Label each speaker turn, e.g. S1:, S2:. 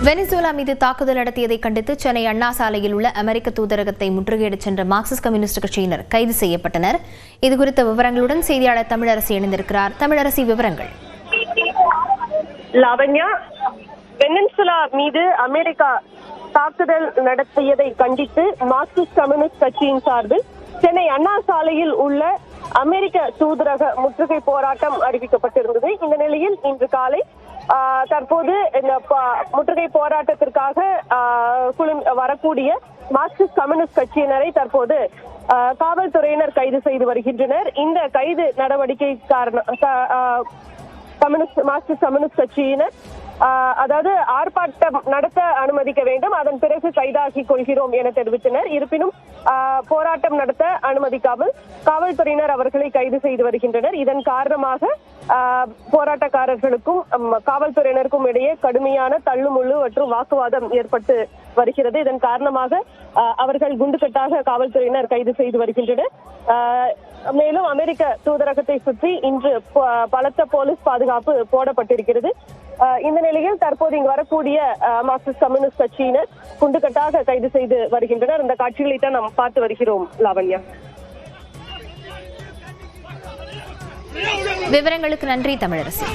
S1: Venezuela மீது தாக்குதல் நடத்தியதை கண்டித்து சென்னை அண்ணா சாலையில் உள்ள அமெரிக்க தூதரகத்தை முற்றுகையிடச் சென்ற மார்க்சிஸ்ட் கம்யூனிஸ்ட் கட்சியினர் கைது செய்யப்பட்டனர். இதுகுறித்த விவரங்களுடன் செய்தியாளர் தமிழரசி இணைந்திருக்கிறார். தமிழரசி, விவரங்கள்.
S2: லாவண்யா, வெனிசுலா மீது அமெரிக்கா தாக்குதல் நடத்தியதை கண்டித்து மார்க்சிஸ்ட் கம்யூனிஸ்ட் கட்சியின் சார்பில் சென்னை அண்ணா சாலையில் உள்ள அமெரிக்க தூதரக முற்றுகை போராட்டம் அறிவிக்கப்பட்டிருந்தது. இந்த நிலையில் இன்று காலை தற்போது இந்த முற்றுகை போராட்டத்திற்காக வரக்கூடிய மார்க்சிஸ்ட் கம்யூனிஸ்ட் கட்சியினரை தற்போது காவல்துறையினர் கைது செய்து வருகின்றனர். இந்த கைது நடவடிக்கை மார்க்சிஸ்ட் கம்யூனிஸ்ட் கட்சியினர் அதாவது ஆர்ப்பாட்டம் நடத்த அனுமதிக்க வேண்டும், அதன் பிறகு கைதாகிக் கொள்கிறோம் என தெரிவித்தனர். இருப்பினும் போராட்டம் நடத்த அனுமதிக்காமல் காவல்துறையினர் அவர்களை கைது செய்து வருகின்றனர். இதன் காரணமாக போராட்டக்காரர்களுக்கும் காவல்துறையினருக்கும் இடையே கடுமையான தள்ளுமுள்ளு மற்றும் வாக்குவாதம் ஏற்பட்டு வருகிறது. இதன் காரணமாக அவர்கள் குண்டுகட்டாக காவல்துறையினர் கைது செய்து வருகின்றனர். மேலும் அமெரிக்க தூதரகத்தை சுற்றி இன்று பலத்த போலீஸ் பாதுகாப்பு போடப்பட்டிருக்கிறது. இந்த நிலையில் தற்போது இங்கு வரக்கூடிய மார்க்சிஸ்ட் கம்யூனிஸ்ட் கட்சியினர் குண்டுகட்டாக கைது செய்து வருகின்றனர். இந்த காட்சிகளை தான் நாம் பார்த்து வருகிறோம். லாவண்யா,
S1: விவரங்களுக்கு நன்றி தமிழரசி.